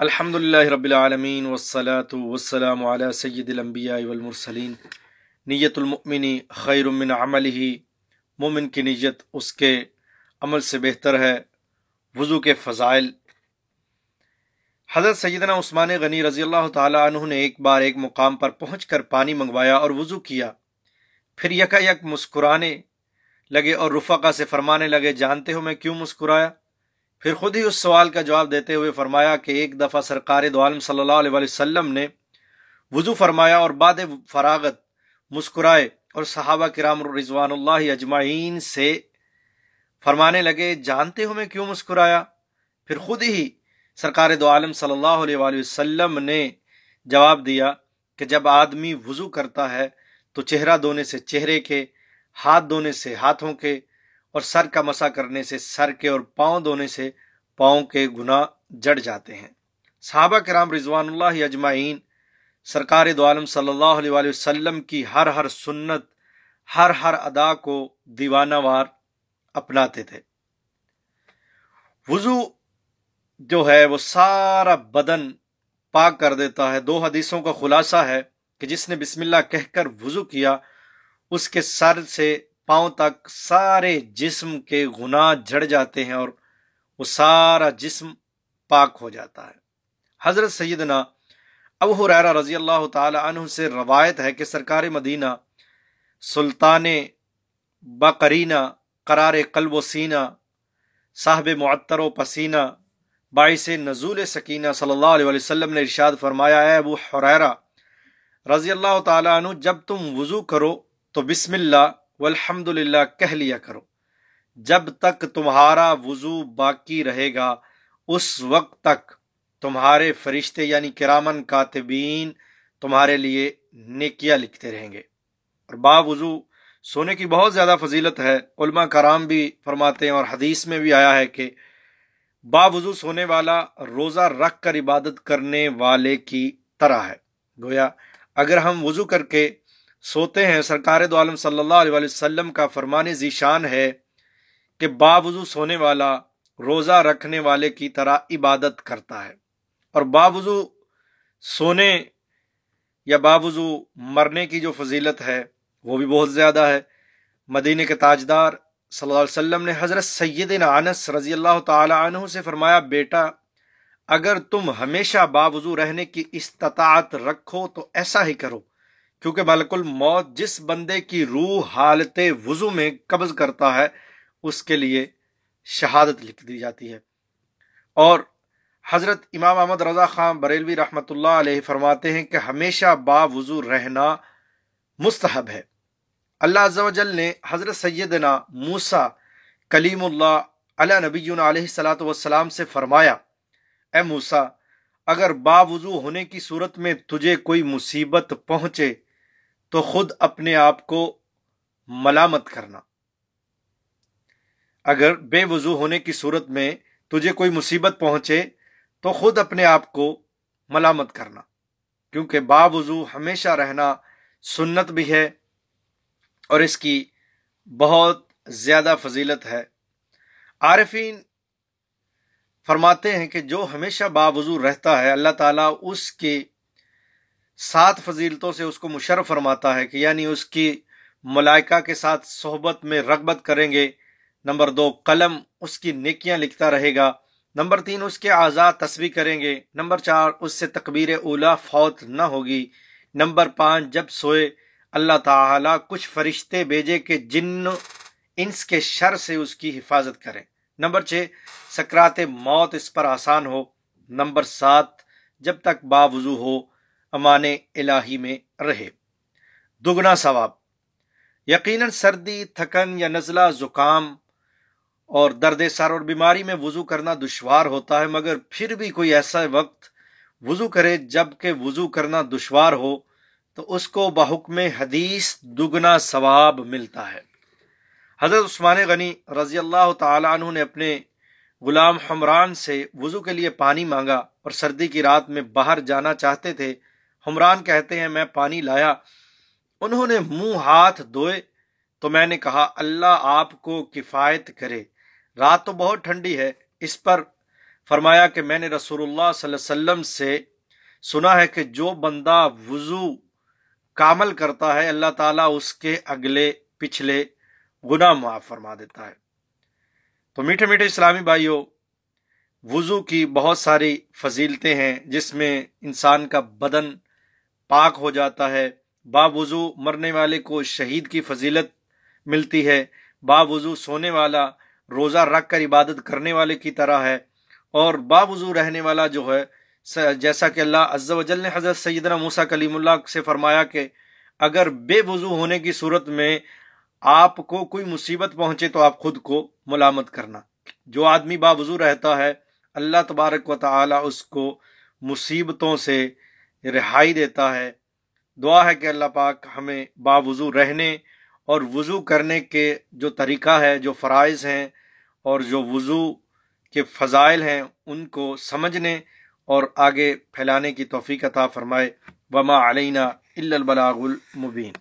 الحمدللہ رب العالمین والصلاة والسلام علی سید الانبیاء والمرسلین۔ نیت المؤمن خیر من عملہ، مومن کی نیت اس کے عمل سے بہتر ہے۔ وضو کے فضائل۔ حضرت سیدنا عثمان غنی رضی اللہ تعالی عنہ نے ایک بار ایک مقام پر پہنچ کر پانی منگوایا اور وضو کیا، پھر یکا یک مسکرانے لگے اور رفقا سے فرمانے لگے، جانتے ہو میں کیوں مسکرایا؟ پھر خود ہی اس سوال کا جواب دیتے ہوئے فرمایا کہ ایک دفعہ سرکار دو عالم صلی اللہ علیہ وسلم نے وضو فرمایا اور بعد فراغت مسکرائے اور صحابہ کرام رضوان اللہ اجمعین سے فرمانے لگے، جانتے ہو میں کیوں مسکرایا؟ پھر خود ہی سرکار دو عالم صلی اللہ علیہ وسلم نے جواب دیا کہ جب آدمی وضو کرتا ہے تو چہرہ دھونے سے چہرے کے، ہاتھ دھونے سے ہاتھوں کے، اور سر کا مسح کرنے سے سر کے، اور پاؤں دھونے سے پاؤں کے گناہ جڑ جاتے ہیں۔ صحابہ کرام رضوان اللہ اجمعین سرکار دو عالم صلی اللہ علیہ وسلم کی ہر سنت، ہر ادا کو دیوانہ وار اپناتے تھے۔ وضو جو ہے وہ سارا بدن پاک کر دیتا ہے۔ دو حدیثوں کا خلاصہ ہے کہ جس نے بسم اللہ کہہ کر وضو کیا، اس کے سر سے پاؤں تک سارے جسم کے گناہ جھڑ جاتے ہیں اور وہ سارا جسم پاک ہو جاتا ہے۔ حضرت سیدنا ابو ہریرہ رضی اللہ تعالی عنہ سے روایت ہے کہ سرکار مدینہ سلطان بقرینہ، قرار قلب و سینہ، صاحب معطر و پسینہ، باعث نزول سکینہ صلی اللہ علیہ وسلم نے ارشاد فرمایا، اے ابو ہریرہ رضی اللہ تعالی عنہ، جب تم وضو کرو تو بسم اللہ والحمد للہ کہہ لیا کرو، جب تک تمہارا وضو باقی رہے گا اس وقت تک تمہارے فرشتے یعنی کرامن کاتبین تمہارے لیے نیکیاں لکھتے رہیں گے۔ اور با وضو سونے کی بہت زیادہ فضیلت ہے۔ علماء کرام بھی فرماتے ہیں اور حدیث میں بھی آیا ہے کہ با وضو سونے والا روزہ رکھ کر عبادت کرنے والے کی طرح ہے۔ گویا اگر ہم وضو کر کے سوتے ہیں، سرکار دو عالم صلی اللہ علیہ وسلم کا فرمان ذیشان ہے کہ باوضو سونے والا روزہ رکھنے والے کی طرح عبادت کرتا ہے۔ اور باوضو سونے یا باوضو مرنے کی جو فضیلت ہے وہ بھی بہت زیادہ ہے۔ مدینے کے تاجدار صلی اللہ علیہ وسلم نے حضرت سیدنا انس رضی اللہ تعالی عنہ سے فرمایا، بیٹا اگر تم ہمیشہ باوضو رہنے کی استطاعت رکھو تو ایسا ہی کرو، کیونکہ ملک الموت جس بندے کی روح حالت وضو میں قبض کرتا ہے اس کے لیے شہادت لکھ دی جاتی ہے۔ اور حضرت امام احمد رضا خان بریلوی رحمۃ اللہ علیہ فرماتے ہیں کہ ہمیشہ باوضو رہنا مستحب ہے۔ اللہ عز و جل نے حضرت سیدنا موسیٰ کلیم اللہ علی نبینا علیہ الصلاۃ والسلام سے فرمایا، اے موسیٰ اگر باوضو ہونے کی صورت میں تجھے کوئی مصیبت پہنچے تو خود اپنے آپ کو ملامت کرنا۔ اگر بے وضو ہونے کی صورت میں تجھے کوئی مصیبت پہنچے تو خود اپنے آپ کو ملامت کرنا، کیونکہ باوضو ہمیشہ رہنا سنت بھی ہے اور اس کی بہت زیادہ فضیلت ہے۔ عارفین فرماتے ہیں کہ جو ہمیشہ باوضو رہتا ہے اللہ تعالیٰ اس کی 7 فضیلتوں سے اس کو مشرف فرماتا ہے، کہ یعنی اس کی ملائکہ کے ساتھ صحبت میں رغبت کریں گے۔ نمبر 2، قلم اس کی نیکیاں لکھتا رہے گا۔ نمبر 3، اس کے اعضاء تسبیح کریں گے۔ نمبر 4، اس سے تکبیر اولیٰ فوت نہ ہوگی۔ نمبر 5، جب سوئے اللہ تعالیٰ کچھ فرشتے بھیجے کہ جن انس کے شر سے اس کی حفاظت کریں۔ نمبر 6، سکرات موت اس پر آسان ہو۔ نمبر 7، جب تک باوضو ہو امان الہی میں رہے۔ دگنا ثواب۔ یقیناً سردی، تھکن یا نزلہ، زکام اور درد سر اور بیماری میں وضو کرنا دشوار ہوتا ہے، مگر پھر بھی کوئی ایسا وقت وضو کرے جب کہ وضو کرنا دشوار ہو تو اس کو بحکم حدیث دگنا ثواب ملتا ہے۔ حضرت عثمان غنی رضی اللہ تعالی عنہ نے اپنے غلام حمران سے وضو کے لیے پانی مانگا اور سردی کی رات میں باہر جانا چاہتے تھے۔ حمران کہتے ہیں میں پانی لایا، انہوں نے منہ ہاتھ دھوئے تو میں نے کہا اللہ آپ کو کفایت کرے، رات تو بہت ٹھنڈی ہے۔ اس پر فرمایا کہ میں نے رسول اللہ صلی اللہ علیہ وسلم سے سنا ہے کہ جو بندہ وضو کامل کرتا ہے اللہ تعالیٰ اس کے اگلے پچھلے گناہ معاف فرما دیتا ہے۔ تو میٹھے میٹھے اسلامی بھائیوں، وضو کی بہت ساری فضیلتیں ہیں، جس میں انسان کا بدن پاک ہو جاتا ہے۔ با وضو مرنے والے کو شہید کی فضیلت ملتی ہے، با وضو سونے والا روزہ رکھ کر عبادت کرنے والے کی طرح ہے، اور با وضو رہنے والا جو ہے، جیسا کہ اللہ عز و جل نے حضرت سیدنا موسیٰ کلیم اللہ سے فرمایا کہ اگر بے وضو ہونے کی صورت میں آپ کو کوئی مصیبت پہنچے تو آپ خود کو ملامت کرنا۔ جو آدمی با وضو رہتا ہے اللہ تبارک و تعالی اس کو مصیبتوں سے رہائی دیتا ہے۔ دعا ہے کہ اللہ پاک ہمیں با وضو رہنے اور وضو کرنے کے جو طریقہ ہے، جو فرائض ہیں اور جو وضو کے فضائل ہیں، ان کو سمجھنے اور آگے پھیلانے کی توفیق عطا فرمائے۔ وما علینا الا البلاغ المبین۔